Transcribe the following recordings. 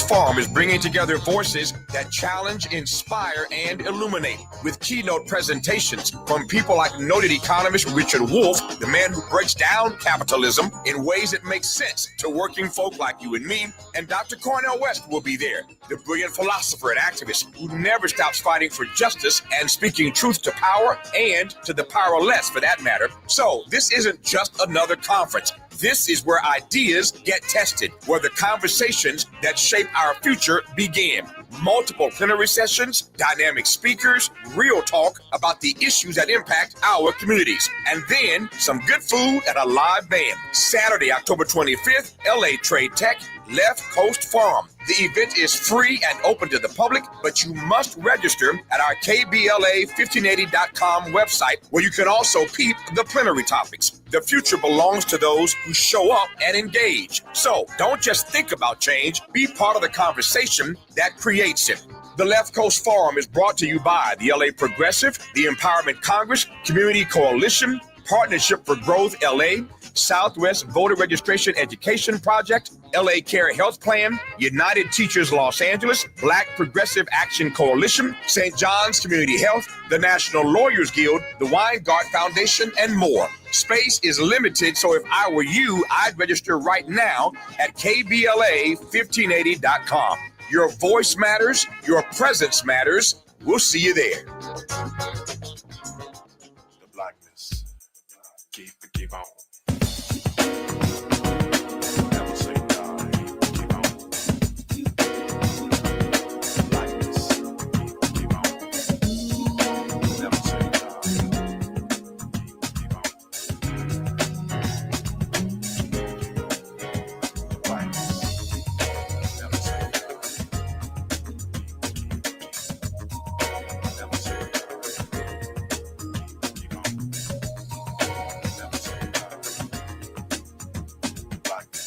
Coast Forum is bringing together voices that challenge, inspire, and illuminate with keynote presentations from people like noted economist Richard Wolff, the man who breaks down capitalism in ways that make sense to working folk like you and me, and Dr. Cornel West will be there, the brilliant philosopher and activist who never stops fighting for justice and speaking truth to power and to the powerless for that matter. So this isn't just another conference. This is where ideas get tested, where the conversations that shape our future begin. Multiple plenary sessions, dynamic speakers, real talk about the issues that impact our communities, and then some good food and a live band. Saturday, October 25th, LA Trade Tech, Left Coast Forum. The event is free and open to the public, but you must register at our KBLA1580.com website, where you can also peep the plenary topics. The future belongs to those who show up and engage. So don't just think about change, be part of the conversation that creates it. The Left Coast Forum is brought to you by the LA Progressive, the Empowerment Congress, Community Coalition, Partnership for Growth LA, Southwest Voter Registration Education Project, LA Care Health Plan, United Teachers Los Angeles, Black Progressive Action Coalition, St. John's Community Health, the National Lawyers Guild, the Weingart Foundation, and more. Space is limited, so if I were you, I'd register right now at KBLA1580.com. Your voice matters, your presence matters. We'll see you there. The blackness, keep on. Never say die, keep on. Blackness, keep on. Never say die, keep on. Blackness, never say die. Never say die. Keep on. Never say die. Blackness.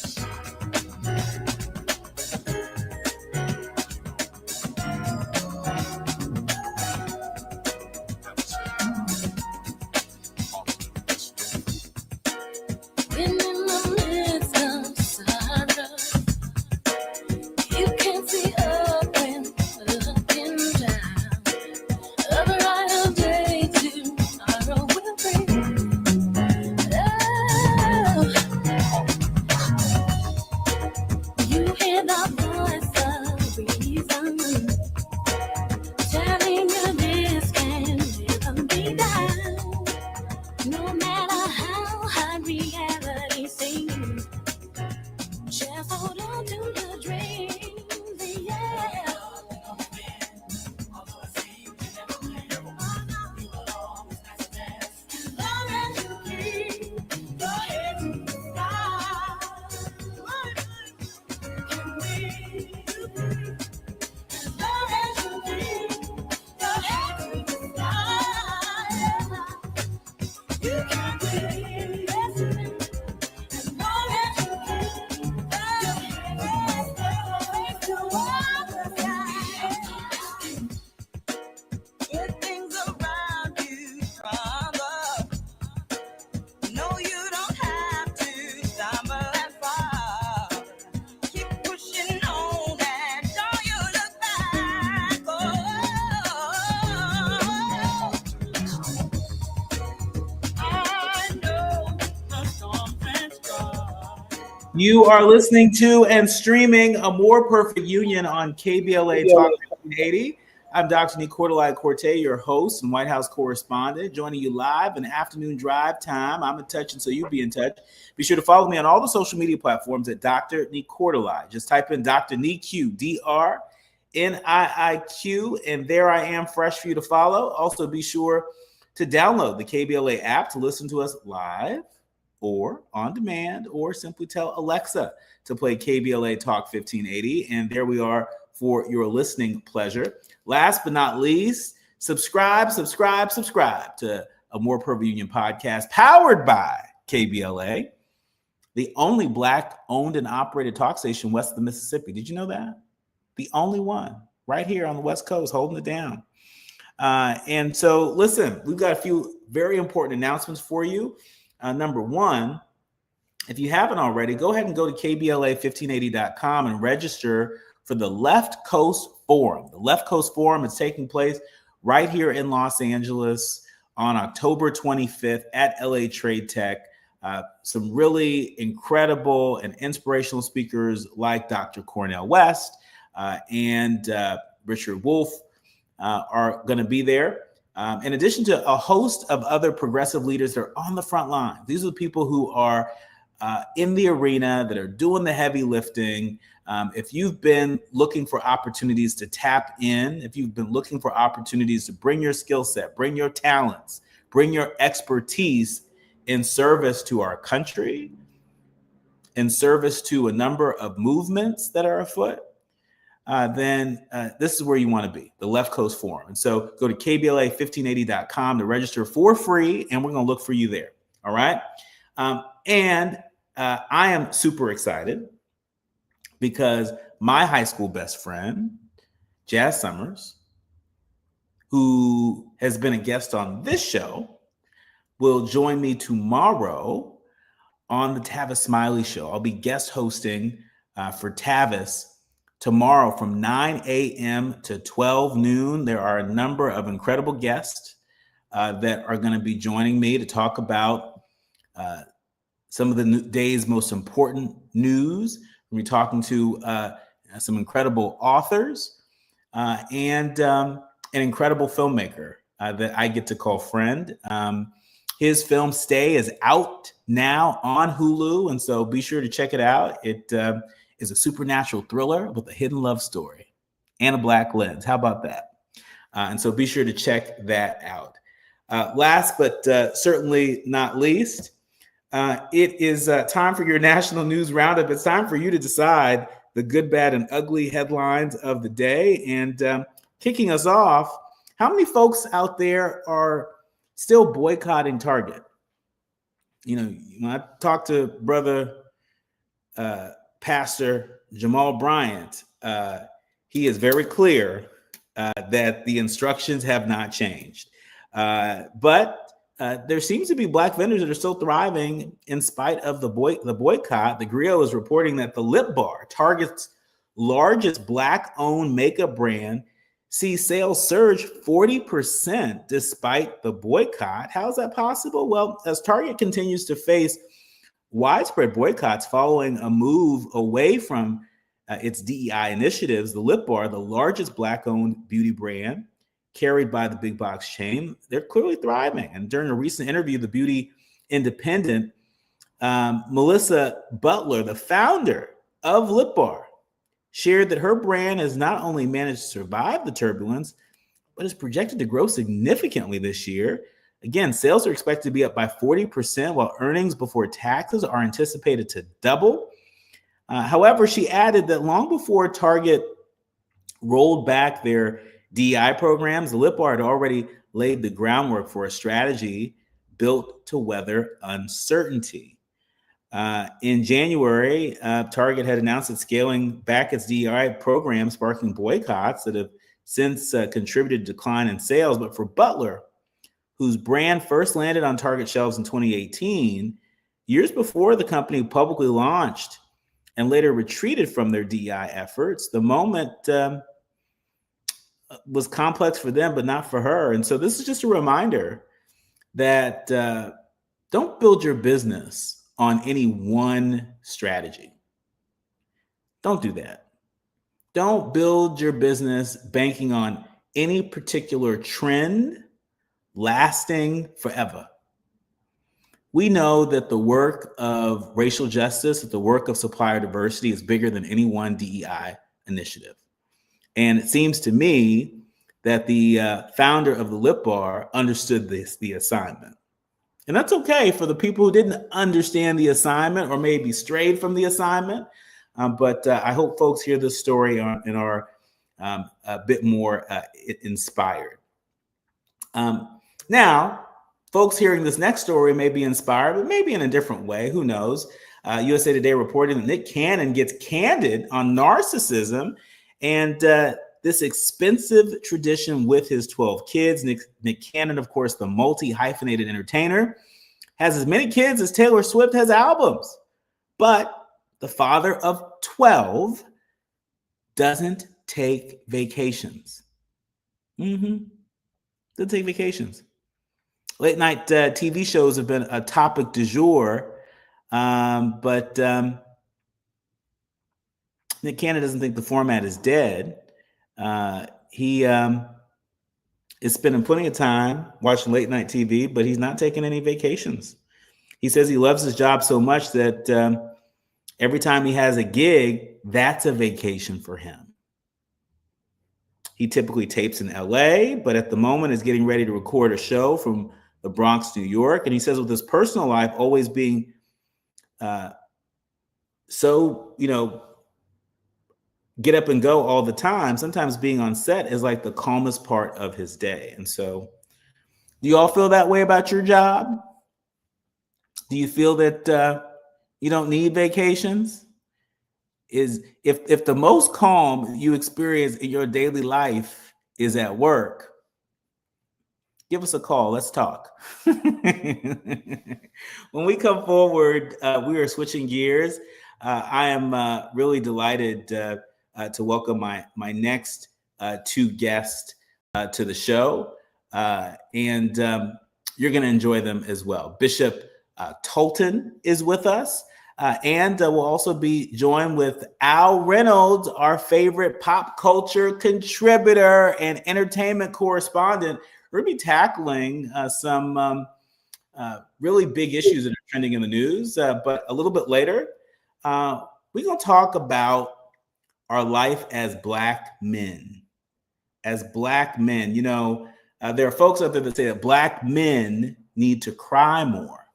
Never say die. When in the midst of sorrow, you can see up and looking down. A brighter day tomorrow will bring. You hear the voice of reason telling you this can never be done. No matter how hard reality seems, just hold on to your dreams, yeah. As long as you keep your head to the sky, can we? As long as you keep your head to the sky, you can win. As long as you keep your head to the sky. Good things around you crumble. No, you don't have to stumble and fall. Keep pushing on and don't you look back. Oh, I know the storm and strong. You are listening to and streaming A More Perfect Union on KBLA Talk 1580. I'm Dr. Nii-Quartelai Quartey, your host and White House correspondent, joining you live in afternoon drive time. I'm in touch, and so you be in touch. Be sure to follow me on all the social media platforms at Dr. Nii-Quartelai. Just type in Dr. Nii-Q, DRNIIQ, and there I am, fresh for you to follow. Also, be sure to download the KBLA app to listen to us live or on demand, or simply tell Alexa to play KBLA Talk 1580. And there we are for your listening pleasure. Last but not least, subscribe to A More Perfect Union podcast powered by KBLA, the only Black owned and operated talk station west of the Mississippi. Did you know that? The only one right here on the West Coast holding it down. And so, listen, we've got a few very important announcements for you. Number one, if you haven't already, go ahead and go to KBLA1580.com and register for the Left Coast Forum. The Left Coast Forum is taking place right here in Los Angeles on October 25th at LA Trade Tech. Some really incredible and inspirational speakers like Dr. Cornel West and Richard Wolff are going to be there. In addition to a host of other progressive leaders that are on the front line. These are the people who are in the arena, that are doing the heavy lifting. If you've been looking for opportunities to tap in, if you've been looking for opportunities to bring your skill set, bring your talents, bring your expertise in service to our country, in service to a number of movements that are afoot, then this is where you want to be, the Left Coast Forum. And so go to KBLA1580.com to register for free, and we're going to look for you there. All right. And I am super excited because my high school best friend, Jazz Summers, who has been a guest on this show, will join me tomorrow on the Tavis Smiley Show. I'll be guest hosting for Tavis tomorrow from 9 a.m. to 12 noon. There are a number of incredible guests that are going to be joining me to talk about some of the day's most important news. We'll be talking to some incredible authors and an incredible filmmaker that I get to call friend. His film Stay is out now on Hulu, and so be sure to check it out. It is a supernatural thriller with a hidden love story and a black lens. How about that? And so be sure to check that out. Last but certainly not least, it is time for your national news roundup. It's time for you to decide the good, bad, and ugly headlines of the day. And kicking us off, how many folks out there are still boycotting Target? You know, when I talk to brother Pastor Jamal Bryant, he is very clear that the instructions have not changed. But there seems to be black vendors that are still thriving in spite of the boycott. The Griot is reporting that the Lip Bar, Target's largest black-owned makeup brand, sees sales surge 40% despite the boycott. How is that possible? Well, as Target continues to face widespread boycotts following a move away from its DEI initiatives, the Lip Bar, the largest black-owned beauty brand carried by the big box chain, they're clearly thriving. And during a recent interview, the Beauty Independent, Melissa Butler, the founder of Lip Bar, shared that her brand has not only managed to survive the turbulence, but is projected to grow significantly this year. Again, sales are expected to be up by 40%, while earnings before taxes are anticipated to double. However, she added that long before Target rolled back their DEI programs, the Lip Bar had already laid the groundwork for a strategy built to weather uncertainty. In January, Target had announced it's scaling back its DEI program, sparking boycotts that have since contributed to decline in sales. But for Butler, whose brand first landed on Target shelves in 2018, years before the company publicly launched and later retreated from their DEI efforts, the moment was complex for them, but not for her. And so this is just a reminder that don't build your business on any one strategy. Don't do that. Don't build your business banking on any particular trend lasting forever. We know that the work of racial justice, that the work of supplier diversity is bigger than any one DEI initiative. And it seems to me that the founder of the Lip Bar understood the assignment. And that's okay for the people who didn't understand the assignment or maybe strayed from the assignment. But I hope folks hear this story and are a bit more inspired. Now, folks hearing this next story may be inspired, but maybe in a different way. Who knows? USA Today reported that Nick Cannon gets candid on narcissism and this expensive tradition with his 12 kids. Nick Cannon, of course, the multi-hyphenated entertainer, has as many kids as Taylor Swift has albums. But the father of 12 doesn't take vacations. Doesn't take vacations. Late night TV shows have been a topic du jour, but Nick Cannon doesn't think the format is dead. He is spending plenty of time watching late night TV, but he's not taking any vacations. He says he loves his job so much that every time he has a gig, that's a vacation for him. He typically tapes in LA, but at the moment is getting ready to record a show from the Bronx, New York. And he says with his personal life always being so, get up and go all the time, sometimes being on set is like the calmest part of his day. And so do you all feel that way about your job? Do you feel that you don't need vacations? If the most calm you experience in your daily life is at work, give us a call. Let's talk. When we come forward, we are switching gears. I am really delighted to welcome my next two guests to the show, and you're going to enjoy them as well. Bishop Tolton is with us, and we'll also be joined with Al Reynolds, our favorite pop culture contributor and entertainment correspondent. We're going to be tackling some really big issues that are trending in the news, but a little bit later, we're going to talk about our life as Black men. As Black men, there are folks out there that say that Black men need to cry more.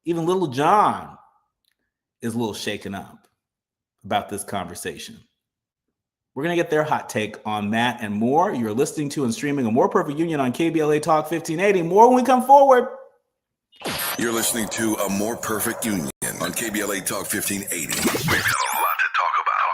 Even Little John is a little shaken up about this conversation. We're going to get their hot take on that and more. You're listening to and streaming A More Perfect Union on KBLA Talk 1580. More when we come forward. You're listening to A More Perfect Union on KBLA Talk 1580. We've got a lot to talk about.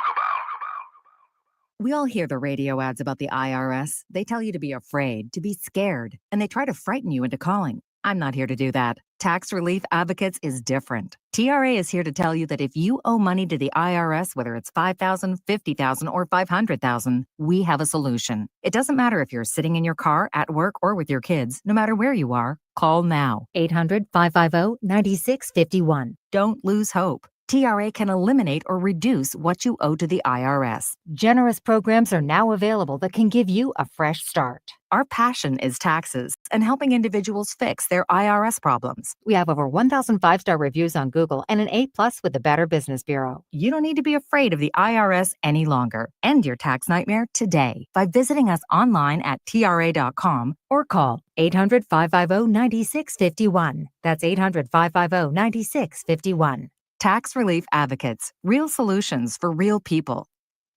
We all hear the radio ads about the IRS. They tell you to be afraid, to be scared, and they try to frighten you into calling. I'm not here to do that. Tax Relief Advocates is different. TRA is here to tell you that if you owe money to the IRS, whether it's $5,000, $50,000, or $500,000, we have a solution. It doesn't matter if you're sitting in your car, at work, or with your kids. No matter where you are, call now. 800-550-9651. Don't lose hope. TRA can eliminate or reduce what you owe to the IRS. Generous programs are now available that can give you a fresh start. Our passion is taxes and helping individuals fix their IRS problems. We have over 1,000 5-star reviews on Google and an A+ with the Better Business Bureau. You don't need to be afraid of the IRS any longer. End your tax nightmare today by visiting us online at TRA.com or call 800-550-9651. That's 800-550-9651. Tax Relief Advocates, real solutions for real people.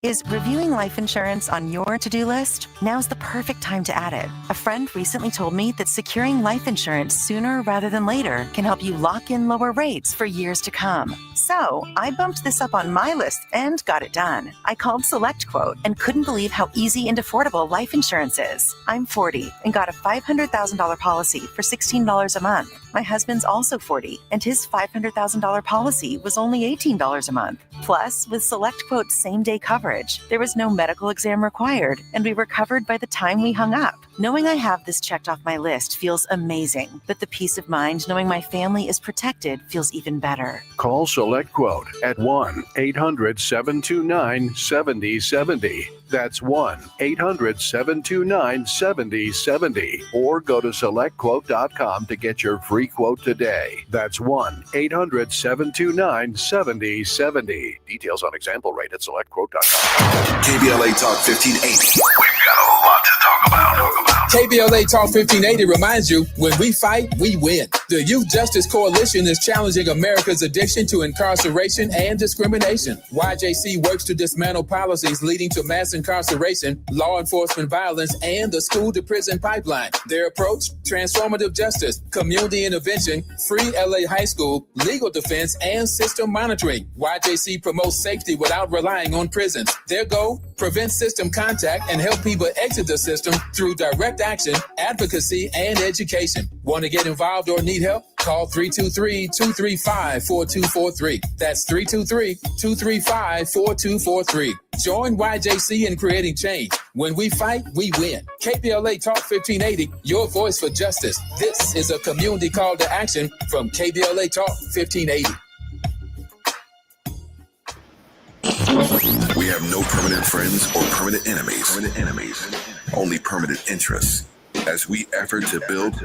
Is reviewing life insurance on your to-do list? Now's the perfect time to add it. A friend recently told me that securing life insurance sooner rather than later can help you lock in lower rates for years to come. So I bumped this up on my list and got it done. I called SelectQuote and couldn't believe how easy and affordable life insurance is. I'm 40 and got a $500,000 policy for $16 a month. My husband's also 40 and his $500,000 policy was only $18 a month. Plus, with SelectQuote's same-day coverage, there was no medical exam required, and we were covered by the time we hung up. Knowing I have this checked off my list feels amazing, but the peace of mind knowing my family is protected feels even better. Call SelectQuote at 1-800-729-7070. That's 1-800-729-7070. Or go to SelectQuote.com to get your free quote today. That's 1-800-729-7070. Details on example rate at SelectQuote.com. KBLA Talk 1580. We've got a lot to talk about. KBLA Talk 1580 reminds you, when we fight, we win. The Youth Justice Coalition is challenging America's addiction to incarceration and discrimination. YJC works to dismantle policies leading to mass incarceration, law enforcement violence, and the school-to-prison pipeline. Their approach? Transformative justice, community intervention, free LA high school, legal defense, and system monitoring. YJC promotes safety without relying on prisons. Their goal? Prevent system contact and help people exit the system through direct direct action, advocacy, and education. Want to get involved or need help? Call 323-235-4243. That's 323-235-4243. Join YJC in creating change. When we fight, we win. KBLA Talk 1580, your voice for justice. This is a community call to action from KBLA Talk 1580. We have no permanent friends or permanent enemies. Only permanent interests. As we effort to build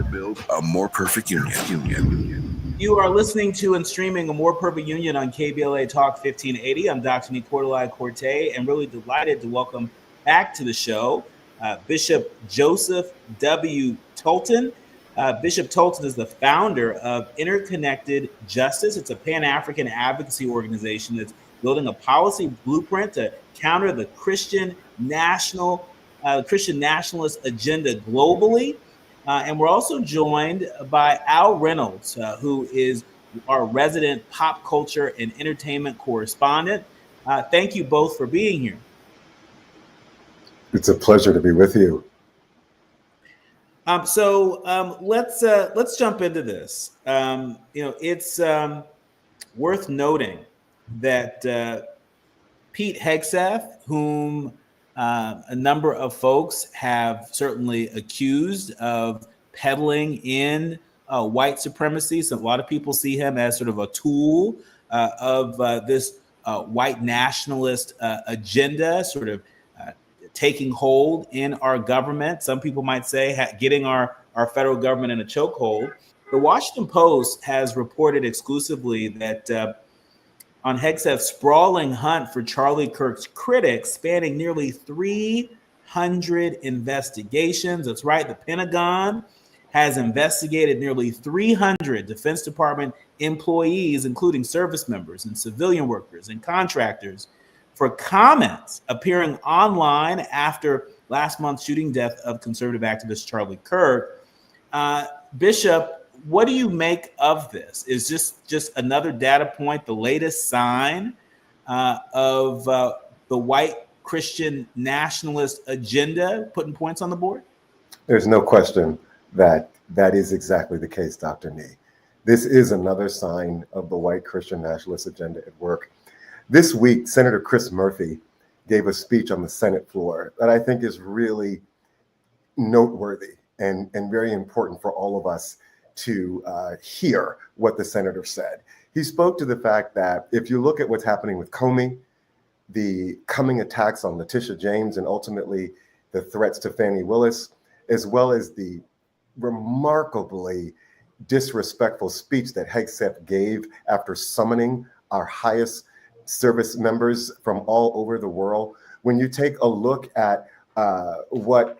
a more perfect union. You are listening to and streaming A More Perfect Union on KBLA Talk 1580. I'm Dr. Nii-Quartelai Quartey, and really delighted to welcome back to the show Bishop Joseph W. Tolton. Bishop Tolton is the founder of Interconnected Justice. It's a Pan-African advocacy organization that's building a policy blueprint to counter the Christian nationalist agenda globally. And we're also joined by Al Reynolds, who is our resident pop culture and entertainment correspondent. Thank you both for being here. It's a pleasure to be with you. So let's jump into this. It's worth noting that Pete Hegseth, whom a number of folks have certainly accused of peddling in white supremacy. So a lot of people see him as sort of a tool of this white nationalist agenda, sort of taking hold in our government. Some people might say getting our federal government in a chokehold. The Washington Post has reported exclusively that on Hegseth's sprawling hunt for Charlie Kirk's critics, spanning nearly 300 investigations. That's right, the Pentagon has investigated nearly 300 Defense Department employees, including service members and civilian workers and contractors, for comments appearing online after last month's shooting death of conservative activist Charlie Kirk. Bishop, what do you make of this? Is this just another data point, the latest sign of the white Christian nationalist agenda putting points on the board? There's no question that that is exactly the case, Dr. Nee. This is another sign of the white Christian nationalist agenda at work. This week, Senator Chris Murphy gave a speech on the Senate floor that I think is really noteworthy and very important for all of us to hear what the senator said. He spoke to the fact that if you look at what's happening with Comey, the coming attacks on Letitia James, and ultimately the threats to Fani Willis, as well as the remarkably disrespectful speech that Hegseth gave after summoning our highest service members from all over the world. When you take a look at what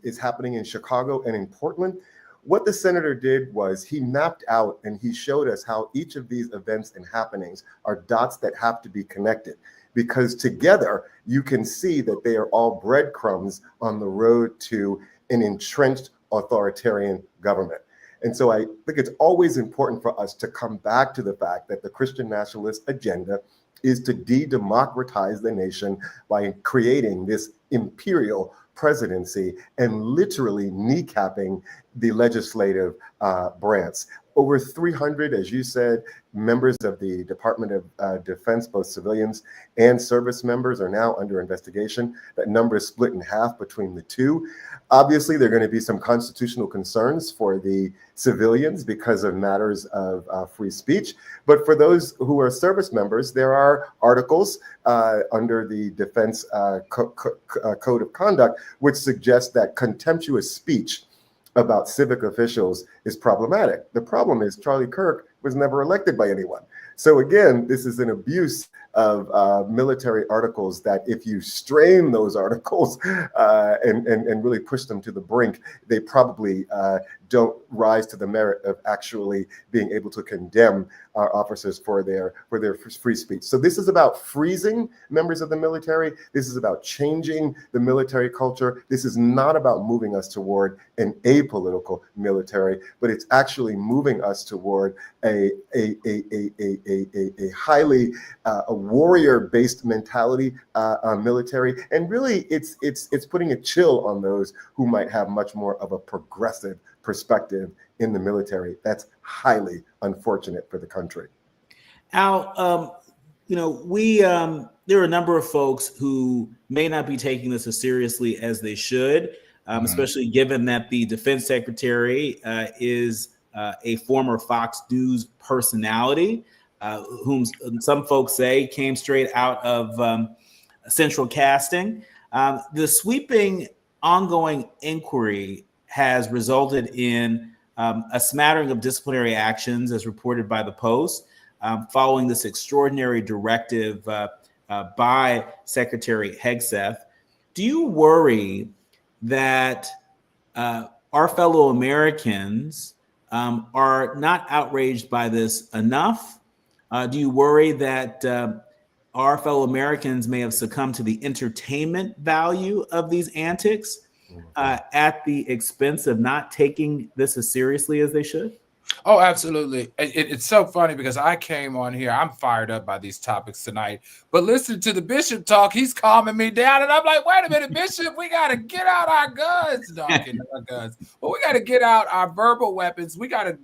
is happening in Chicago and in Portland, what the senator did was he mapped out and he showed us how each of these events and happenings are dots that have to be connected, because together you can see that they are all breadcrumbs on the road to an entrenched authoritarian government. And so I think it's always important for us to come back to the fact that the Christian nationalist agenda is to de-democratize the nation by creating this imperial presidency and literally kneecapping the legislative branch. Over 300, as you said, members of the Department of Defense, both civilians and service members, are now under investigation. That number is split in half between the two. Obviously, there are going to be some constitutional concerns for the civilians because of matters of free speech. But for those who are service members, there are articles under the Defense Code of Conduct which suggest that contemptuous speech about civic officials is problematic. The problem is Charlie Kirk was never elected by anyone. So again, this is an abuse of military articles that if you strain those articles and really push them to the brink, they probably don't rise to the merit of actually being able to condemn our officers for their free speech. So this is about freezing members of the military. This is about changing the military culture. This is not about moving us toward an apolitical military, but it's actually moving us toward a highly a warrior-based mentality military. And really, it's putting a chill on those who might have much more of a progressive perspective in the military. That's highly unfortunate for the country. Al, we there are a number of folks who may not be taking this as seriously as they should, especially given that the defense secretary is a former Fox News personality, whom some folks say came straight out of central casting. The sweeping ongoing inquiry has resulted in a smattering of disciplinary actions, as reported by the Post, following this extraordinary directive by Secretary Hegseth. Do you worry that our fellow Americans are not outraged by this enough? Do you worry that our fellow Americans may have succumbed to the entertainment value of these antics at the expense of not taking this as seriously as they should? Oh, absolutely. It's so funny because I came on here. I'm fired up by these topics tonight. But listen to the bishop talk. He's calming me down. And I'm like, wait a minute, Bishop, we got to get out our guns. No, I'm kidding, our guns. But we got to get out our verbal weapons. We got to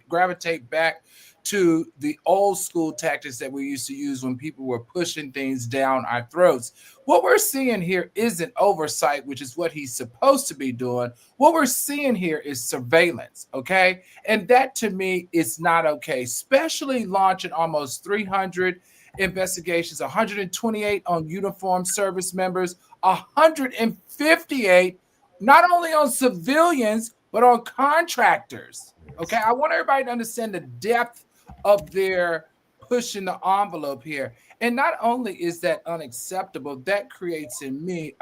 gravitate back to the old school tactics that we used to use when people were pushing things down our throats. What we're seeing here isn't oversight, which is what he's supposed to be doing. What we're seeing here is surveillance, okay? And that to me is not okay, especially launching almost 300 investigations, 128 on uniformed service members, 158 not only on civilians, but on contractors, okay? I want everybody to understand the depth of their pushing the envelope here. And not only is that unacceptable, that creates in me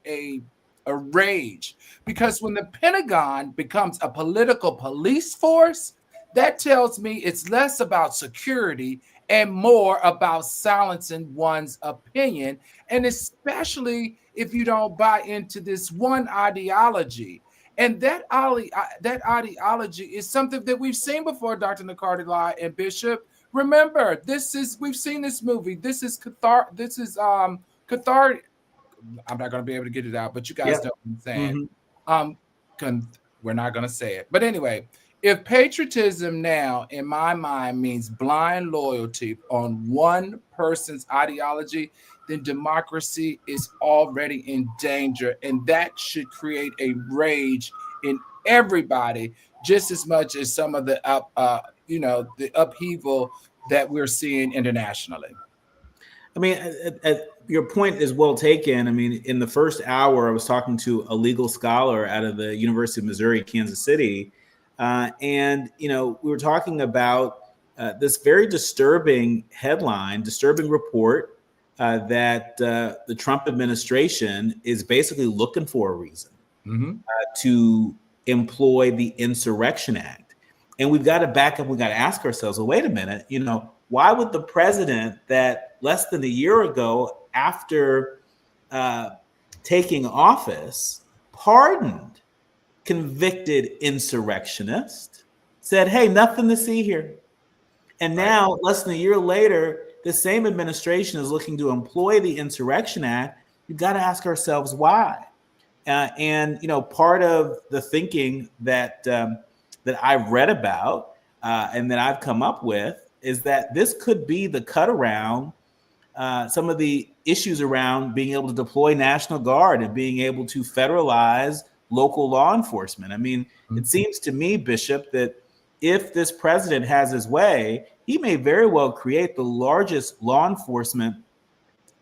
a rage. Because when the Pentagon becomes a political police force, that tells me it's less about security and more about silencing one's opinion. And especially if you don't buy into this one ideology. And that ideology is something that we've seen before, Dr. Nii-Quartelai and Bishop. Remember, we've seen this movie. This is cathartic. I'm not going to be able to get it out, but you guys know what I'm saying. Mm-hmm. We're not going to say it. But anyway, if patriotism now, in my mind, means blind loyalty on one person's ideology, then democracy is already in danger. And that should create a rage in everybody, just as much as some of the the upheaval that we're seeing internationally. I mean, your point is well taken. I mean, in the first hour, I was talking to a legal scholar out of the University of Missouri, Kansas City. And we were talking about this very disturbing report that the Trump administration is basically looking for a reason to employ the Insurrection Act. And we've got to back up. We've got to ask ourselves, well, wait a minute, why would the president that less than a year ago, after taking office, pardoned convicted insurrectionist, said, hey, nothing to see here. And now, less than a year later, the same administration is looking to employ the Insurrection Act. We've got to ask ourselves why. And part of the thinking that I've read about and that I've come up with is that this could be the cut around some of the issues around being able to deploy National Guard and being able to federalize local law enforcement. I mean, it seems to me, Bishop, that if this president has his way, he may very well create the largest law enforcement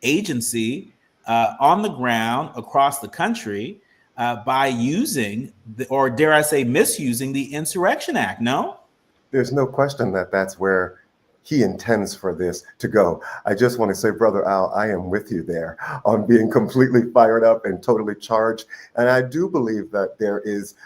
agency on the ground across the country by using, or dare I say, misusing the Insurrection Act. No? There's no question that that's where he intends for this to go. I just want to say, Brother Al, I am with you there on being completely fired up and totally charged. And I do believe that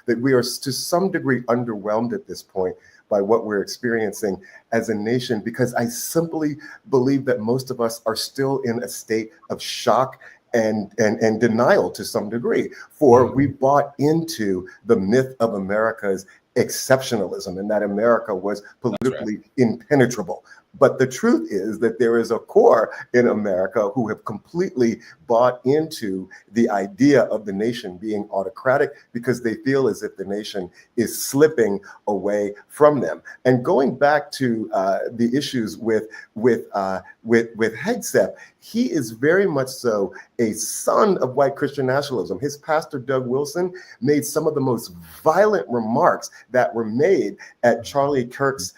we are to some degree underwhelmed at this point by what we're experiencing as a nation, because I simply believe that most of us are still in a state of shock and denial to some degree. For we bought into the myth of America's exceptionalism and that America was politically impenetrable. But the truth is that there is a core in America who have completely bought into the idea of the nation being autocratic because they feel as if the nation is slipping away from them. And going back to the issues with Hegseth, he is very much so a son of white Christian nationalism. His pastor, Doug Wilson, made some of the most violent remarks that were made at Charlie Kirk's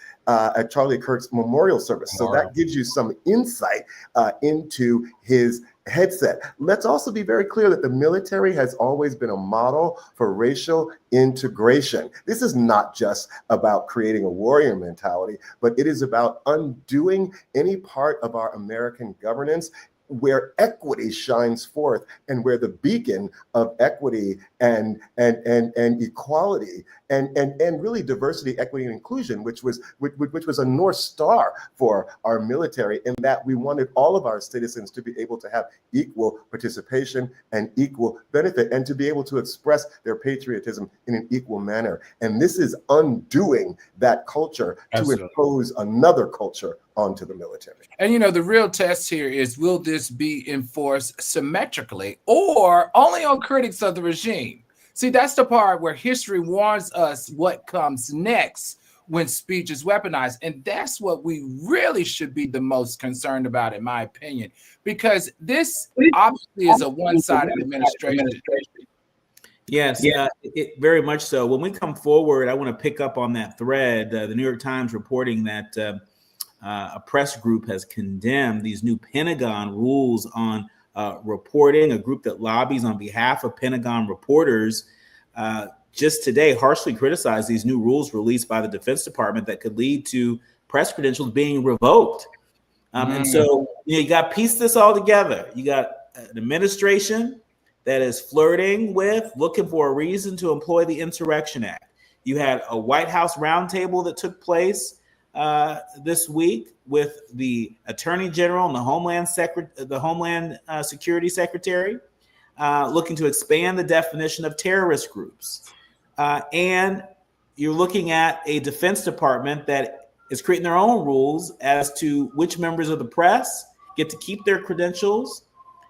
memorial service. So that gives you some insight into his headset. Let's also be very clear that the military has always been a model for racial integration. This is not just about creating a warrior mentality, but it is about undoing any part of our American governance where equity shines forth and where the beacon of equity and equality and really diversity, equity, and inclusion, which was a North Star for our military, in that we wanted all of our citizens to be able to have equal participation and equal benefit and to be able to express their patriotism in an equal manner. And this is undoing that culture to impose another culture onto the military. And the real test here is, will this be enforced symmetrically or only on critics of the regime? See, that's the part where history warns us what comes next when speech is weaponized. And that's what we really should be the most concerned about, in my opinion, because this obviously is a one-sided administration. Yes, it very much so. When we come forward, I want to pick up on that thread. The New York Times reporting that a press group has condemned these new Pentagon rules on reporting, a group that lobbies on behalf of Pentagon reporters, just today harshly criticized these new rules released by the Defense Department that could lead to press credentials being revoked. And so you got to piece this all together. You got an administration that is flirting with, looking for a reason to employ the Insurrection Act. You had a White House roundtable that took place this week with the Attorney General and the Homeland Security Secretary, looking to expand the definition of terrorist groups. And you're looking at a Defense Department that is creating their own rules as to which members of the press get to keep their credentials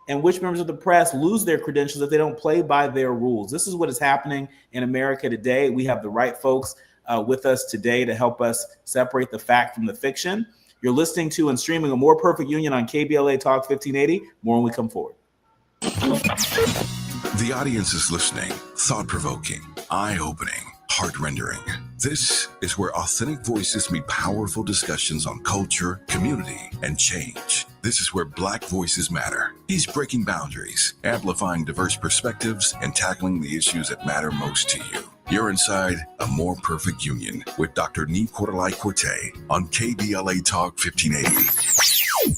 and which members of the press lose their credentials if they don't play by their rules. This is what is happening in America today. We have the right folks with us today to help us separate the fact from the fiction. You're listening to and streaming A More Perfect Union on KBLA Talk 1580. More when we come forward. The audience is listening, thought-provoking, eye-opening, heart-rendering. This is where authentic voices meet powerful discussions on culture, community, and change. This is where Black voices matter. He's breaking boundaries, amplifying diverse perspectives, and tackling the issues that matter most to you. You're inside A More Perfect Union with Dr. Nii-Quartelai Quartey on KBLA Talk 1580.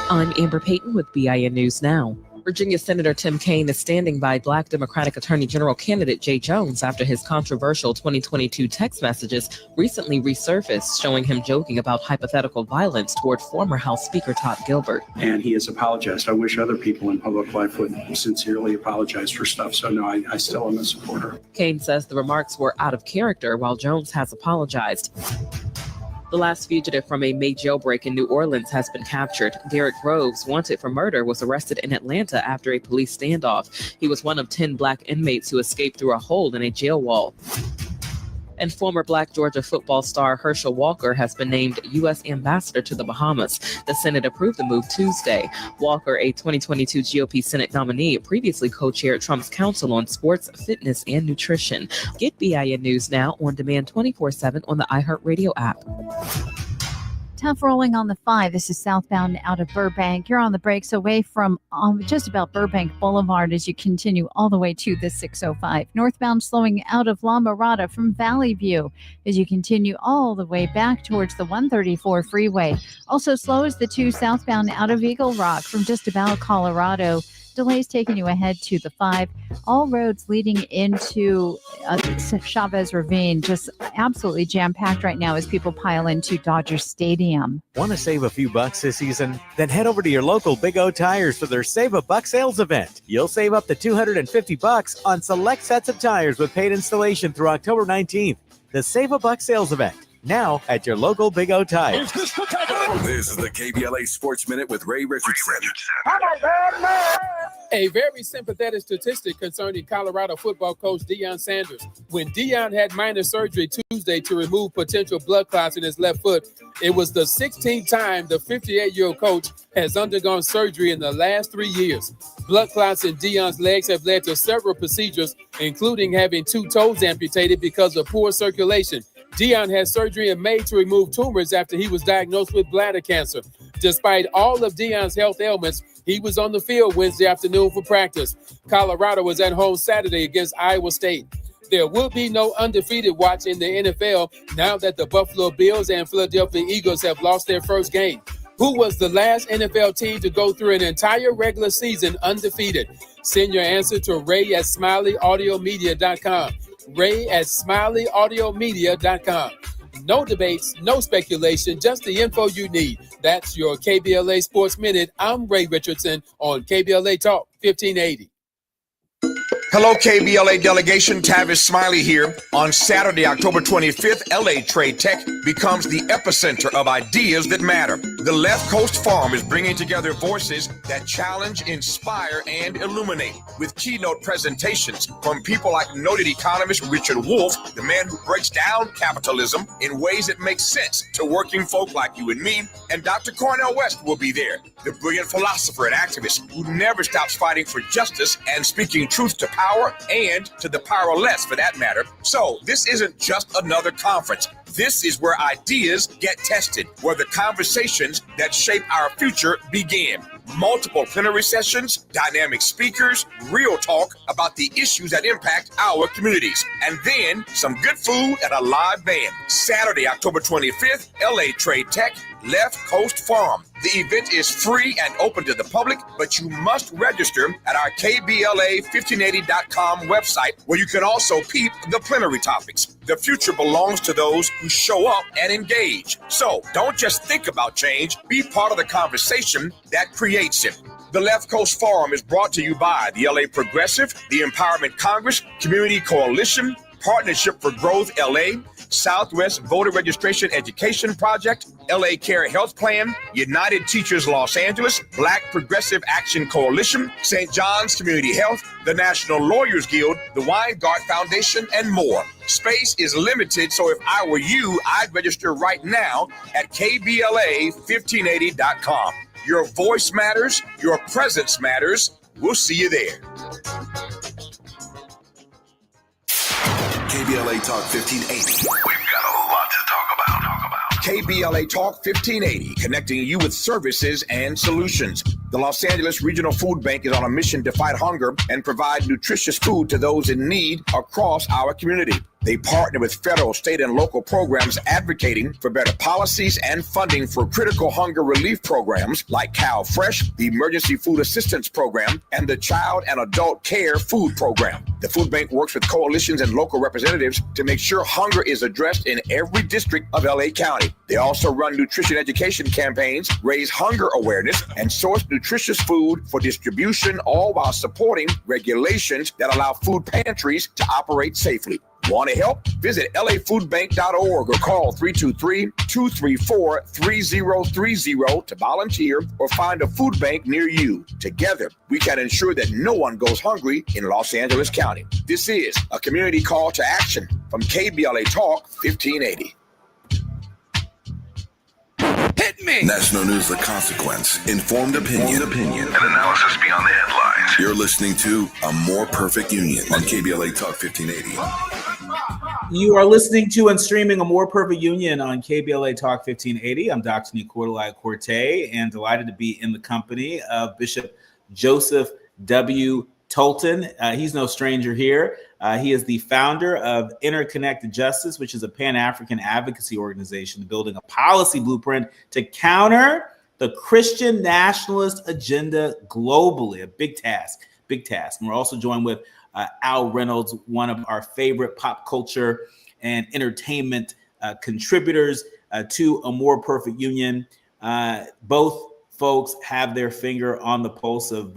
I'm Amber Payton with BIN News Now. Virginia Senator Tim Kaine is standing by Black Democratic Attorney General candidate Jay Jones after his controversial 2022 text messages recently resurfaced, showing him joking about hypothetical violence toward former House Speaker Todd Gilbert. And he has apologized. I wish other people in public life would sincerely apologize for stuff. So no, I still am a supporter. Kaine says the remarks were out of character, while Jones has apologized. The last fugitive from a May jailbreak in New Orleans has been captured. Derek Groves, wanted for murder, was arrested in Atlanta after a police standoff. He was one of 10 Black inmates who escaped through a hole in a jail wall. And former Black Georgia football star Herschel Walker has been named U.S. ambassador to the Bahamas. The Senate approved the move Tuesday. Walker, a 2022 GOP Senate nominee, previously co-chaired Trump's Council on Sports, Fitness, and Nutrition. Get BIN News Now on demand 24/7 on the iHeartRadio app. Tough rolling on the 5. This is southbound out of Burbank. You're on the brakes away from just about Burbank Boulevard as you continue all the way to the 605. Northbound slowing out of La Mirada from Valley View as you continue all the way back towards the 134 freeway. Also slow is the 2 southbound out of Eagle Rock from just about Colorado. Delays taking you ahead to the 5. All roads leading into Chavez Ravine just absolutely jam-packed right now as people pile into Dodger Stadium. Want to save a few bucks this season? Then head over to your local Big O Tires for their Save a Buck sales event. You'll save up to $250 on select sets of tires with paid installation through October 19th. The Save a Buck sales event, now at your local Big O Tires. This is the KBLA Sports Minute with Ray Richardson. A very sympathetic statistic concerning Colorado football coach Deion Sanders. When Deion had minor surgery Tuesday to remove potential blood clots in his left foot, it was the 16th time the 58-year-old coach has undergone surgery in the last 3 years. Blood clots in Deion's legs have led to several procedures, including having 2 toes amputated because of poor circulation. Deion had surgery in May to remove tumors after he was diagnosed with bladder cancer. Despite all of Deion's health ailments, he was on the field Wednesday afternoon for practice. Colorado was at home Saturday against Iowa State. There will be no undefeated watch in the NFL now that the Buffalo Bills and Philadelphia Eagles have lost their first game. Who was the last NFL team to go through an entire regular season undefeated? Send your answer to ray@smileyAudiomedia.com. ray@smileyAudiomedia.com. No debates, no speculation, just the info you need. That's your KBLA Sports Minute. I'm Ray Richardson on KBLA Talk 1580. Hello, KBLA delegation. Tavis Smiley here. On Saturday, October 25th, LA Trade Tech becomes the epicenter of ideas that matter. The Left Coast Forum is bringing together voices that challenge, inspire, and illuminate with keynote presentations from people like noted economist Richard Wolff, the man who breaks down capitalism in ways that make sense to working folk like you and me, and Dr. Cornel West will be there, the brilliant philosopher and activist who never stops fighting for justice and speaking truth to power and to the powerless for that matter. So this isn't just another conference. This is where ideas get tested, where the conversations that shape our future begin. Multiple plenary sessions, dynamic speakers, real talk about the issues that impact our communities, and then some good food and a live band. Saturday, October 25th, LA Trade Tech, Left Coast Forum. The event is free and open to the public, but you must register at our KBLA1580.com website, where you can also peep the plenary topics. The future belongs to those who show up and engage. So don't just think about change, be part of the conversation that creates it. The Left Coast Forum is brought to you by the LA Progressive, the Empowerment Congress, Community Coalition, Partnership for Growth LA, Southwest Voter Registration Education Project, LA Care Health Plan, United Teachers Los Angeles, Black Progressive Action Coalition, St. John's Community Health, the National Lawyers Guild, the Weingart Foundation, and more. Space is limited, so if I were you, I'd register right now at KBLA1580.com. Your voice matters, your presence matters. We'll see you there. KBLA Talk 1580. We've got a lot to talk about. KBLA Talk 1580, connecting you with services and solutions. The Los Angeles Regional Food Bank is on a mission to fight hunger and provide nutritious food to those in need across our community. They partner with federal, state, and local programs advocating for better policies and funding for critical hunger relief programs like Cal Fresh, the Emergency Food Assistance Program, and the Child and Adult Care Food Program. The food bank works with coalitions and local representatives to make sure hunger is addressed in every district of LA County. They also run nutrition education campaigns, raise hunger awareness, and source nutritious food for distribution, all while supporting regulations that allow food pantries to operate safely. Want to help? Visit lafoodbank.org or call 323-234-3030 to volunteer or find a food bank near you. Together, we can ensure that no one goes hungry in Los Angeles County. This is a community call to action from KBLA Talk 1580. Hit me! National News, The Consequence, informed opinion, and analysis beyond the headlines. You're listening to A More Perfect Union on KBLA Talk 1580. You are listening to and streaming A More Perfect Union on KBLA Talk 1580. I'm Dr. Nii-Quartelai Quartey, and delighted to be in the company of Bishop Joseph W. Tolton. He's no stranger here. He is the founder of Interconnected Justice, which is a Pan-African advocacy organization building a policy blueprint to counter the Christian nationalist agenda globally. A big task, big task. And we're also joined with Al Reynolds, one of our favorite pop culture and entertainment contributors to A More Perfect Union. Both folks have their finger on the pulse of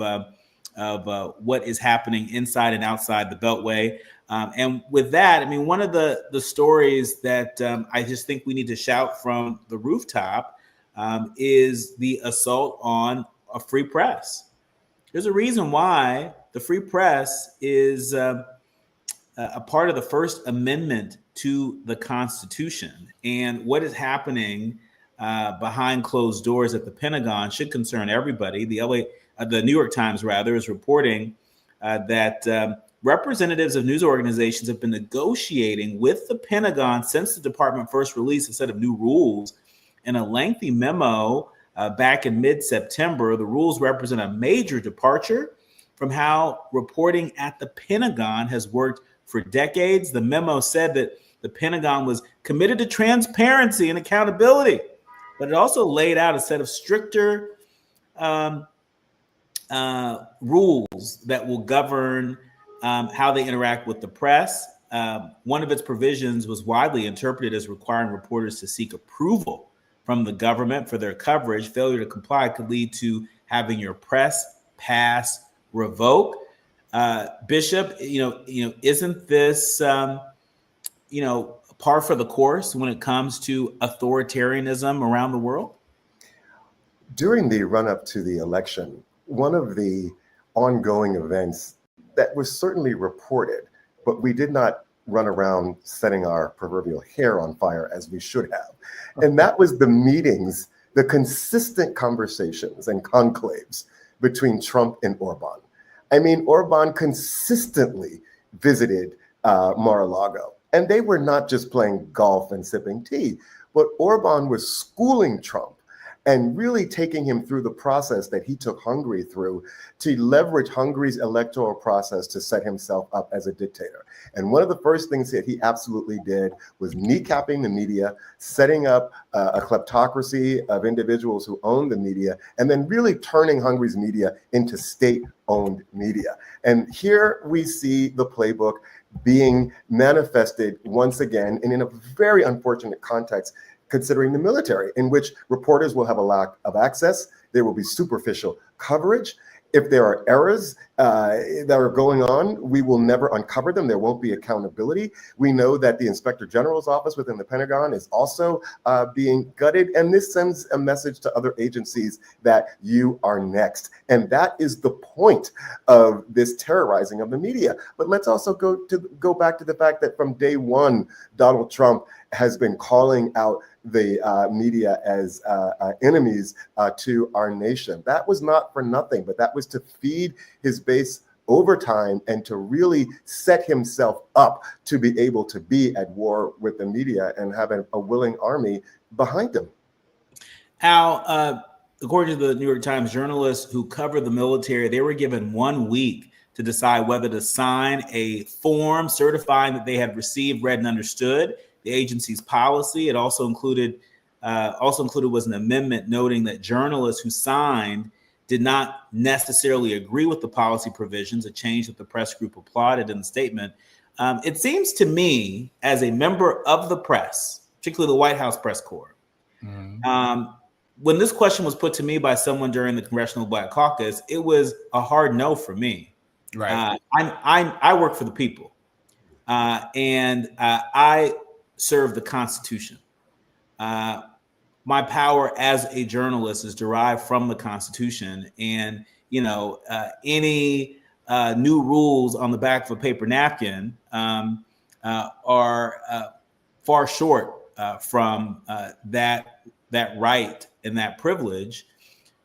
what is happening inside and outside the Beltway. And with that, I mean, one of the stories that I just think we need to shout from the rooftop is the assault on a free press. There's a reason why the free press is a part of the First Amendment to the Constitution. And what is happening behind closed doors at the Pentagon should concern everybody. The New York Times, rather, is reporting that representatives of news organizations have been negotiating with the Pentagon since the department first released a set of new rules. In a lengthy memo back in mid-September, the rules represent a major departure from how reporting at the Pentagon has worked for decades. The memo said that the Pentagon was committed to transparency and accountability, but it also laid out a set of stricter rules that will govern how they interact with the press. One of its provisions was widely interpreted as requiring reporters to seek approval from the government for their coverage. Failure to comply could lead to having your press pass revoked. Bishop, isn't this, par for the course when it comes to authoritarianism around the world? During the run-up to the election, one of the ongoing events that was certainly reported, but we did not run around setting our proverbial hair on fire as we should have. And that was the meetings, the consistent conversations and conclaves between Trump and Orban. I mean, Orban consistently visited Mar-a-Lago, and they were not just playing golf and sipping tea, but Orban was schooling Trump and really taking him through the process that he took Hungary through to leverage Hungary's electoral process to set himself up as a dictator. And one of the first things that he absolutely did was kneecapping the media, setting up a kleptocracy of individuals who own the media, and then really turning Hungary's media into state-owned media. And here we see the playbook being manifested once again, and in a very unfortunate context, considering the military, in which reporters will have a lack of access. There will be superficial coverage. If there are errors that are going on, we will never uncover them. There won't be accountability. We know that the Inspector General's office within the Pentagon is also being gutted. And this sends a message to other agencies that you are next. And that is the point of this terrorizing of the media. But let's also go back to the fact that from day one, Donald Trump has been calling out the media as enemies to our nation. That was not for nothing, but that was to feed his base over time and to really set himself up to be able to be at war with the media and have a willing army behind him. Al, according to the New York Times, journalists who cover the military, they were given 1 week to decide whether to sign a form certifying that they had received, read, and understood the agency's policy. It also included was an amendment noting that journalists who signed did not necessarily agree with the policy provisions, a change that the press group applauded in the statement. It seems to me, as a member of the press, particularly the White House press corps, when this question was put to me by someone during the Congressional Black Caucus, it was a hard no for me. Right. I work for the people, and I serve the Constitution. My power as a journalist is derived from the Constitution, and any new rules on the back of a paper napkin are far short from that right and that privilege.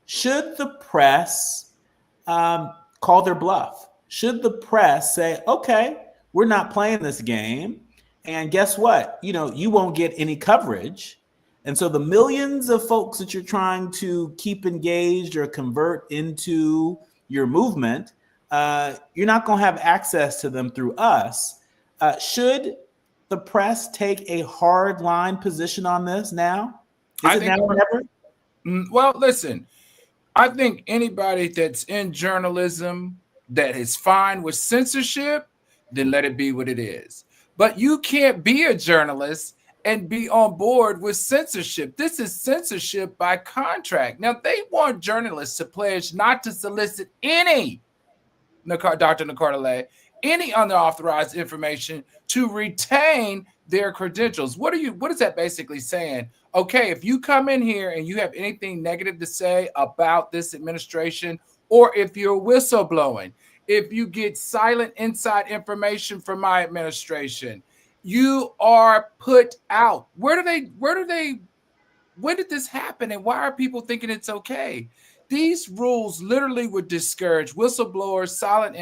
Should the press call their bluff? Should the press say, okay, we're not playing this game, And guess what? You won't get any coverage. And so the millions of folks that you're trying to keep engaged or convert into your movement, you're not going to have access to them through us. Should the press take a hard line position on this now? Is it now or never? Well, listen, I think anybody that's in journalism that is fine with censorship, then let it be what it is. But you can't be a journalist and be on board with censorship. This is censorship by contract. Now, they want journalists to pledge not to solicit any, Dr. Nii-Quartelai, any unauthorized information to retain their credentials. What is that basically saying? Okay, if you come in here and you have anything negative to say about this administration, or if you're whistleblowing, if you get silent inside information from my administration, you are put out. When did this happen? And why are people thinking it's okay? These rules literally would discourage whistleblowers, silent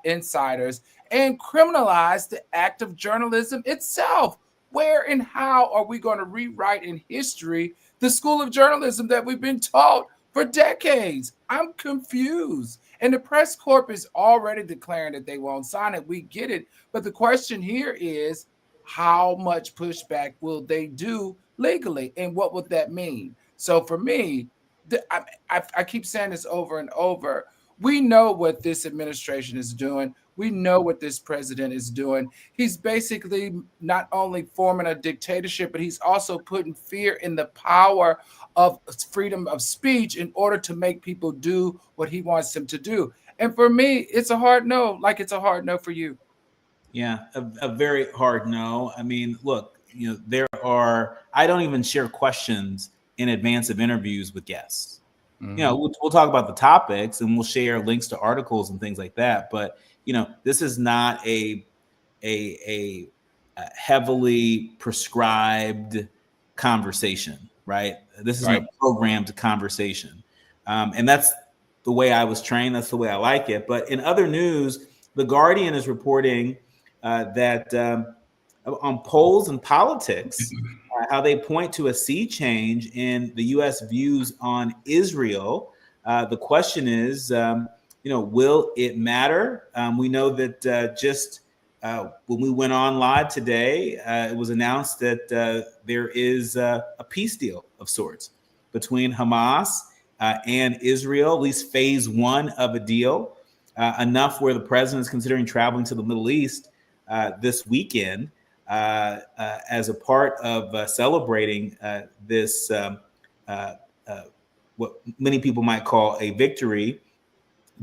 insiders, and criminalize the act of journalism itself. Where and how are we going to rewrite in history the school of journalism that we've been taught for decades? I'm confused. And the press corp is already declaring that they won't sign it. We get it. But the question here is, how much pushback will they do legally? And what would that mean? So for me, I keep saying this over and over. We know what this administration is doing. We know what this president is doing. He's basically not only forming a dictatorship, but he's also putting fear in the power of freedom of speech in order to make people do what he wants them to do. And for me, it's a hard no, like it's a hard no for you. Yeah, a very hard no. I mean, look, I don't even share questions in advance of interviews with guests. Mm-hmm. We'll talk about the topics and we'll share links to articles and things like that. But, this is not a heavily prescribed conversation, right? This is a programmed conversation. And that's the way I was trained. That's the way I like it. But in other news, The Guardian is reporting that on polls and politics, how they point to a sea change in the U.S. views on Israel. The question is, will it matter? We know that just when we went on live today, it was announced that there is a peace deal of sorts between Hamas and Israel, at least phase one of a deal, enough where the president is considering traveling to the Middle East this weekend as a part of celebrating this, what many people might call a victory.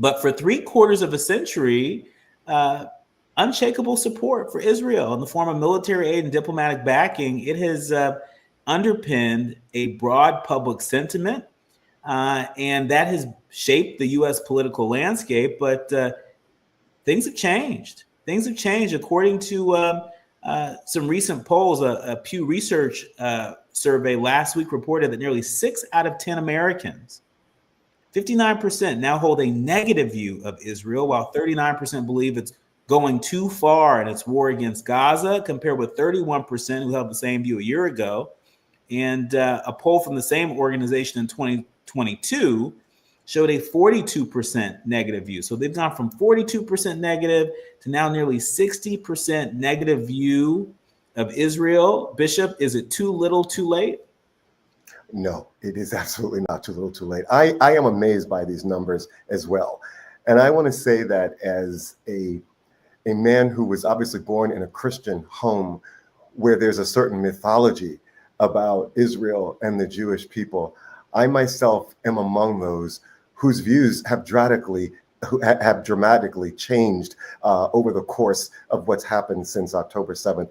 But for 3/4 of a century, unshakable support for Israel in the form of military aid and diplomatic backing, it has underpinned a broad public sentiment, and that has shaped the U.S. political landscape. But things have changed. Things have changed according to some recent polls. A Pew Research survey last week reported that nearly 6 out of 10 Americans, 59%, now hold a negative view of Israel, while 39% believe it's going too far in its war against Gaza, compared with 31% who held the same view a year ago. And a poll from the same organization in 2022 showed a 42% negative view. So they've gone from 42% negative to now nearly 60% negative view of Israel. Bishop, is it too little, too late? No, it is absolutely not too little, too late. I am amazed by these numbers as well. And I want to say that as a man who was obviously born in a Christian home where there's a certain mythology about Israel and the Jewish people, I myself am among those whose views have dramatically changed over the course of what's happened since October 7th,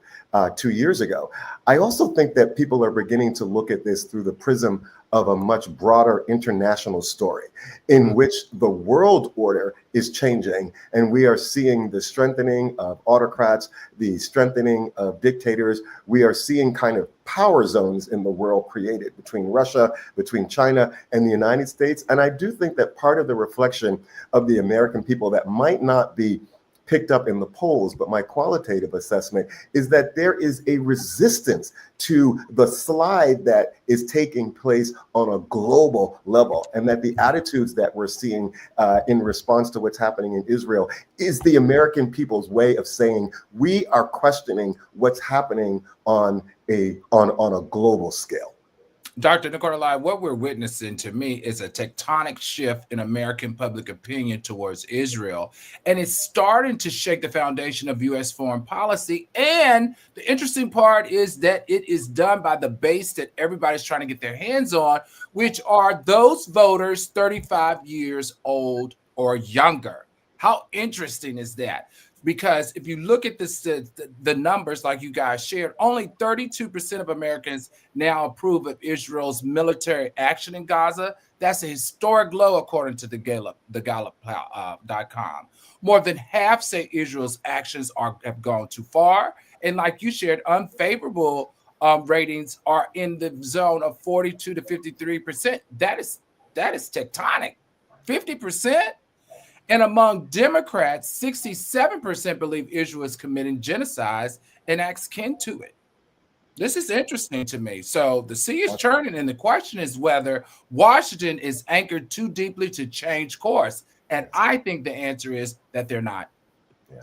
2 years ago. I also think that people are beginning to look at this through the prism of a much broader international story in which the world order is changing, and we are seeing the strengthening of autocrats, the strengthening of dictators. We are seeing kind of power zones in the world created between Russia, between China, and the United States. And I do think that part of the reflection of the American people that might not be picked up in the polls, but my qualitative assessment is that there is a resistance to the slide that is taking place on a global level, and that the attitudes that we're seeing in response to what's happening in Israel is the American people's way of saying we are questioning what's happening on a global scale. Dr. Nii-Quartelai, what we're witnessing to me is a tectonic shift in American public opinion towards Israel. And it's starting to shake the foundation of U.S. foreign policy. And the interesting part is that it is done by the base that everybody's trying to get their hands on, which are those voters 35 years old or younger. How interesting is that? Because if you look at this, the numbers like you guys shared, only 32% of Americans now approve of Israel's military action in Gaza. That's a historic low, according to the Gallup.com. More than half say Israel's actions have gone too far. And like you shared, unfavorable ratings are in the zone of 42 to 53%. That is tectonic. 50%. And among Democrats, 67% believe Israel is committing genocide and acts kin to it. This is interesting to me. So the sea is churning, and the question is whether Washington is anchored too deeply to change course. And I think the answer is that they're not. Yeah,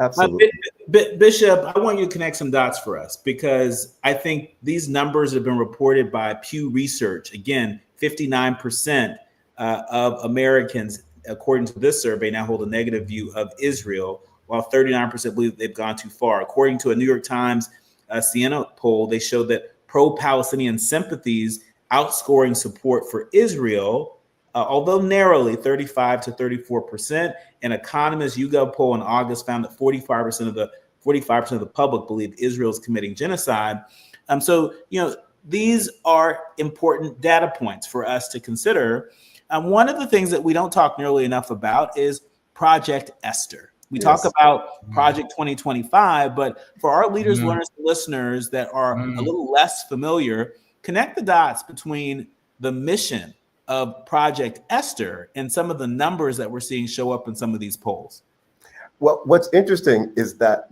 absolutely. Bishop, I want you to connect some dots for us, because I think these numbers have been reported by Pew Research. Again, 59% of Americans, according to this survey, now hold a negative view of Israel, while 39% believe they've gone too far. According to a New York Times Siena poll, they showed that pro-Palestinian sympathies outscoring support for Israel, although narrowly, 35 to 34%. An Economist YouGov poll in August found that 45% of the public believe Israel is committing genocide. So, these are important data points for us to consider. One of the things that we don't talk nearly enough about is Project Esther. We talk about Project 2025, but for our leaders, learners, and listeners that are a little less familiar, connect the dots between the mission of Project Esther and some of the numbers that we're seeing show up in some of these polls. Well, what's interesting is that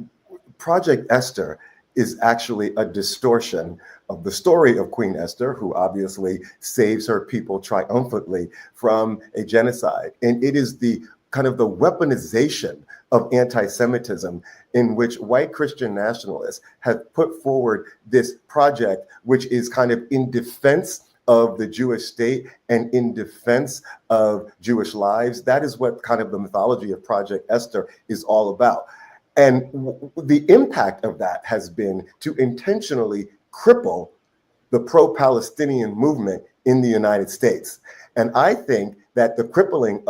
Project Esther is actually a distortion of the story of Queen Esther, who obviously saves her people triumphantly from a genocide. And it is the kind of the weaponization of anti-Semitism in which white Christian nationalists have put forward this project, which is kind of in defense of the Jewish state and in defense of Jewish lives. That is what kind of the mythology of Project Esther is all about. And the impact of that has been to intentionally cripple the pro-Palestinian movement in the United States. And I think that the crippling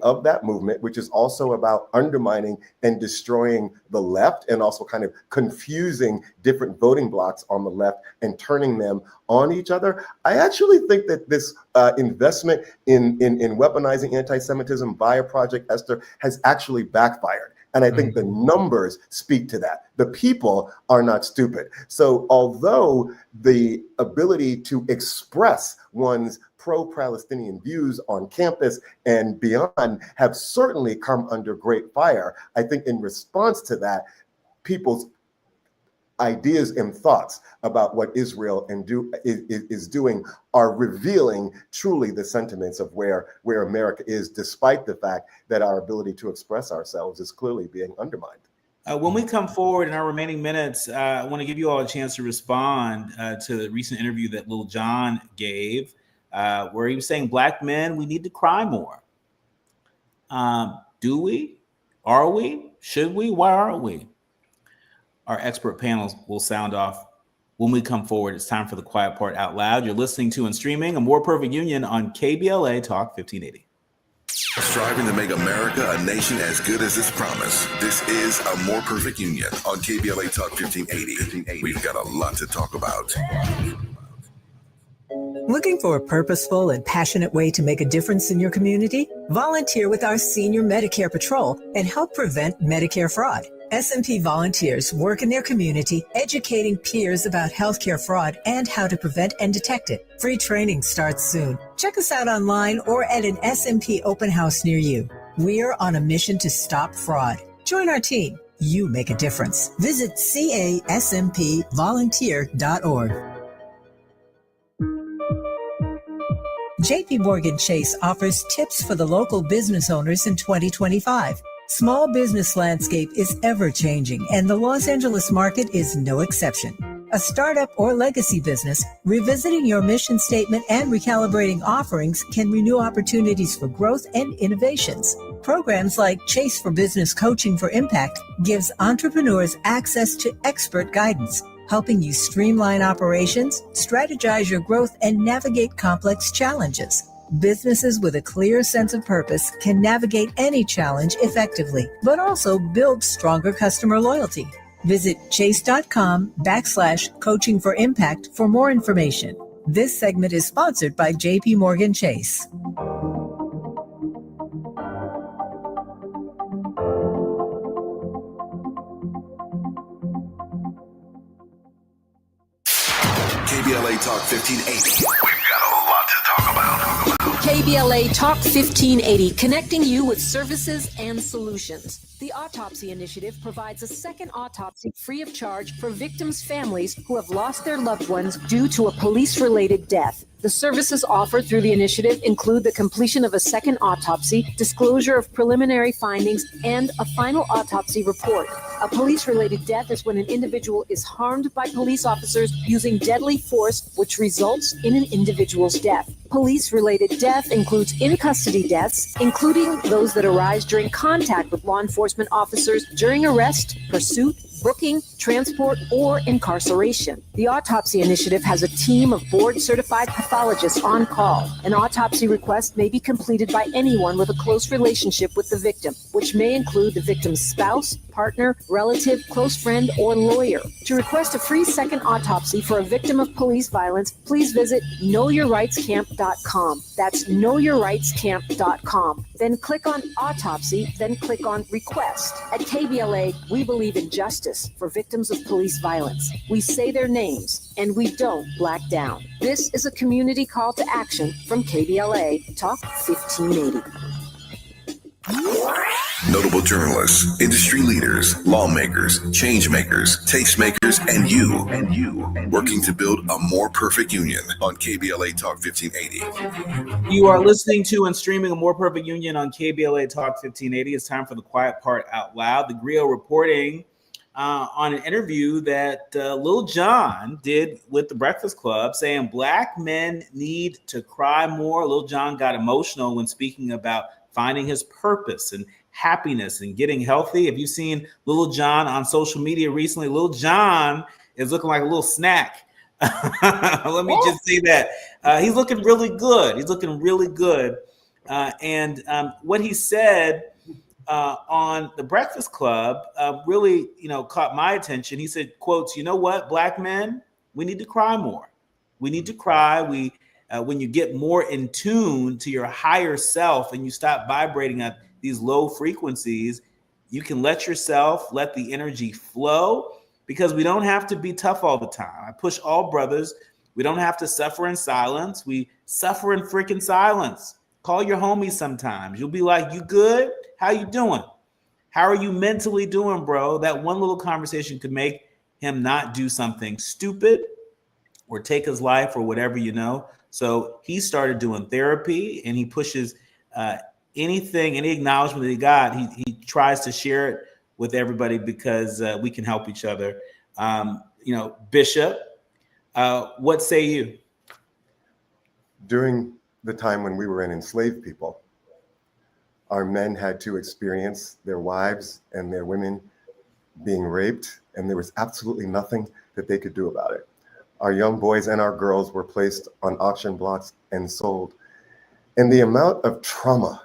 of that movement, which is also about undermining and destroying the left and also kind of confusing different voting blocs on the left and turning them on each other, I actually think that this investment in weaponizing anti-Semitism via Project Esther has actually backfired. And I think the numbers speak to that. The people are not stupid. So although the ability to express one's pro-Palestinian views on campus and beyond have certainly come under great fire, I think in response to that, people's ideas and thoughts about what Israel is doing are revealing truly the sentiments of where America is, despite the fact that our ability to express ourselves is clearly being undermined. When we come forward in our remaining minutes, I want to give you all a chance to respond to the recent interview that Lil Jon gave, where he was saying Black men, we need to cry more. Do we? Are we? Should we? Why aren't we? Our expert panels will sound off when we come forward. It's time for the quiet part out loud. You're listening to and streaming A More Perfect Union on KBLA Talk 1580. Striving to make America a nation as good as its promise. This is A More Perfect Union on KBLA Talk 1580. We've got a lot to talk about. Looking for a purposeful and passionate way to make a difference in your community? Volunteer with our Senior Medicare Patrol and help prevent Medicare fraud. SMP volunteers work in their community, educating peers about healthcare fraud and how to prevent and detect it. Free training starts soon. Check us out online or at an SMP open house near you. We're on a mission to stop fraud. Join our team. You make a difference. Visit caspvolunteer.org. JP Morgan Chase offers tips for the local business owners in 2025. Small business landscape is ever changing, and the Los Angeles market is no exception. A startup or legacy business, revisiting your mission statement and recalibrating offerings can renew opportunities for growth and innovations. Programs like Chase for Business Coaching for Impact gives entrepreneurs access to expert guidance, helping you streamline operations, strategize your growth, and navigate complex challenges. Businesses with a clear sense of purpose can navigate any challenge effectively, but also build stronger customer loyalty. Visit chase.com/coaching for impact for more information. This segment is sponsored by JP Morgan Chase. KBLA Talk 1580. We've got a lot to talk about. KBLA Talk 1580, connecting you with services and solutions. The Autopsy Initiative provides a second autopsy free of charge for victims' families who have lost their loved ones due to a police-related death. The services offered through the initiative include the completion of a second autopsy, disclosure of preliminary findings, and a final autopsy report. A police-related death is when an individual is harmed by police officers using deadly force, which results in an individual's death. Police-related death includes in-custody deaths, including those that arise during contact with law enforcement officers during arrest, pursuit, booking, transport, or incarceration. The Autopsy Initiative has a team of board-certified pathologists on call. An autopsy request may be completed by anyone with a close relationship with the victim, which may include the victim's spouse, partner, relative, close friend, or lawyer. To request a free second autopsy for a victim of police violence, please visit knowyourrightscamp.com. That's knowyourrightscamp.com. Then click on Autopsy, then click on Request. At KBLA, we believe in justice for victims of police violence. We say their names, and we don't black down. This is a community call to action from KBLA Talk 1580. Notable journalists, industry leaders, lawmakers, change makers, tastemakers, and you, working to build a more perfect union on KBLA Talk 1580. You are listening to and streaming A More Perfect Union on KBLA Talk 1580. It's time for the quiet part out loud. The Griot reporting on an interview that Lil Jon did with the Breakfast Club, saying black men need to cry more. Lil Jon got emotional when speaking about finding his purpose and happiness and getting healthy. Have you seen Lil Jon on social media recently? Lil Jon is looking like a little snack. Let me just say that. He's looking really good. He's looking really good. And what he said on the Breakfast Club really, caught my attention. He said, quotes, "You know what, black men, we need to cry more. We need to cry. When you get more in tune to your higher self and you stop vibrating at these low frequencies, you can let the energy flow, because we don't have to be tough all the time. I push all brothers. We don't have to suffer in silence. We suffer in freaking silence. Call your homies sometimes. You'll be like, you good? How you doing? How are you mentally doing, bro?" That one little conversation could make him not do something stupid or take his life or whatever, So he started doing therapy, and he pushes anything, any acknowledgement that he got, he tries to share it with everybody, because we can help each other. Bishop, what say you? During the time when we were an enslaved people, our men had to experience their wives and their women being raped, and there was absolutely nothing that they could do about it. Our young boys and our girls were placed on auction blocks and sold. And the amount of trauma,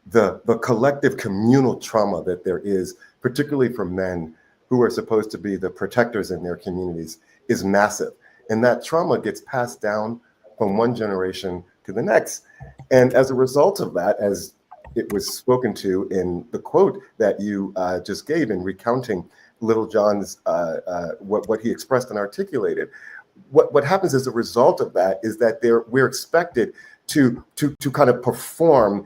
the collective communal trauma that there is, particularly for men who are supposed to be the protectors in their communities, is massive. And that trauma gets passed down from one generation to the next. And as a result of that, as it was spoken to in the quote that you just gave in recounting Little John's what he expressed and articulated, what happens as a result of that is that we're expected to kind of perform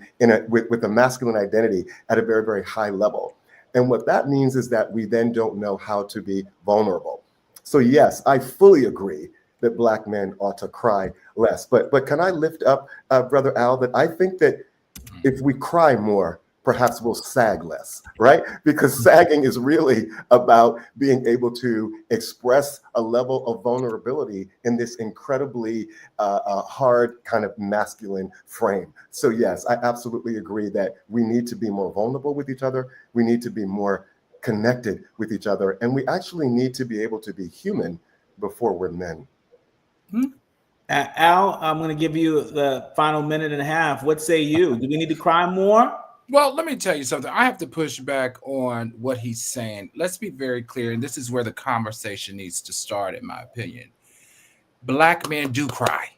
with a masculine identity at a very, very high level. And what that means is that we then don't know how to be vulnerable. So yes, I fully agree that Black men ought to cry less. But can I lift up, Brother Al, that I think that if we cry more, perhaps we'll sag less, right? Because sagging is really about being able to express a level of vulnerability in this incredibly hard kind of masculine frame. So yes, I absolutely agree that we need to be more vulnerable with each other. We need to be more connected with each other. And we actually need to be able to be human before we're men. Al, I'm going to give you the final minute and a half. What say you? Do we need to cry more? Well, let me tell you something. I have to push back on what he's saying. Let's be very clear, and this is where the conversation needs to start, in my opinion. Black men do cry.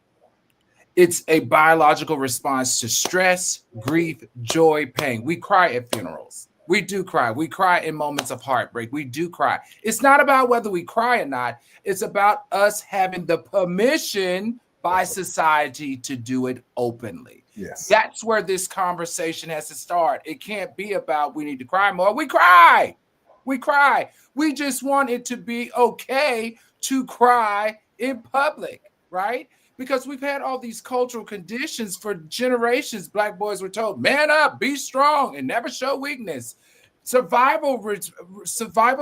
It's a biological response to stress, grief, joy, pain. We cry at funerals. We do cry. We cry in moments of heartbreak. We do cry. It's not about whether we cry or not. It's about us having the permission by society to do it openly. Yes. That's where this conversation has to start. It can't be about we need to cry more. We cry. We cry. We just want it to be okay to cry in public, right? Because we've had all these cultural conditions for generations. Black boys were told, man up, be strong, and never show weakness. Survival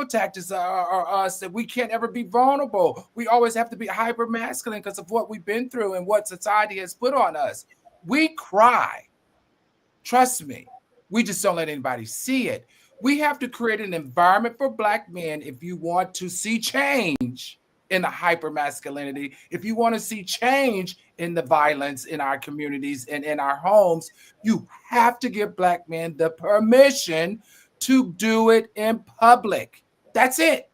tactics are us that we can't ever be vulnerable. We always have to be hyper masculine because of what we've been through and what society has put on us. We cry. Trust me. We just don't let anybody see it. We have to create an environment for Black men if you want to see change in the hyper masculinity, if you want to see change in the violence in our communities and in our homes, you have to give Black men the permission to do it in public. That's it.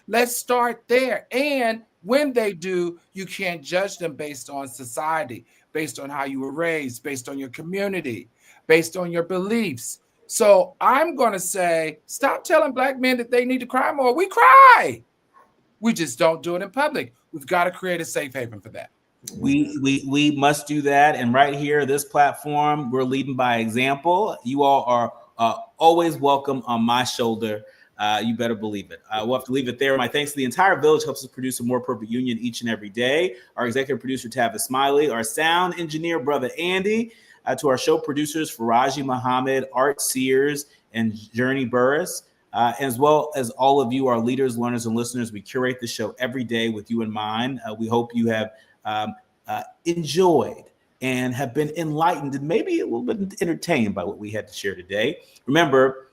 Let's start there. And when they do, you can't judge them based on society, based on how you were raised, based on your community, based on your beliefs. So I'm going to say, stop telling Black men that they need to cry more. We cry. We just don't do it in public. We've got to create a safe haven for that. We must do that. And right here, this platform, we're leading by example. You all are always welcome on my shoulder. You better believe it. We'll have to leave it there. My thanks to the entire village helps us produce a more perfect union each and every day. Our executive producer, Tavis Smiley, our sound engineer, brother Andy, to our show producers, Faraji Muhammad, Art Sears, and Journey Burris, as well as all of you, our leaders, learners, and listeners. We curate the show every day with you in mind. We hope you have enjoyed and have been enlightened and maybe a little bit entertained by what we had to share today. Remember,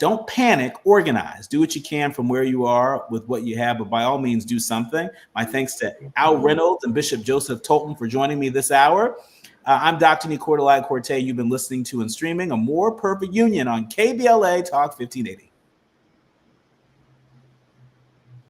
don't panic, organize. Do what you can from where you are with what you have, but by all means, do something. My thanks to Al Reynolds and Bishop Joseph Tolton for joining me this hour. I'm Dr. Nii-Quartelai Quartey. You've been listening to and streaming A More Perfect Union on KBLA Talk 1580.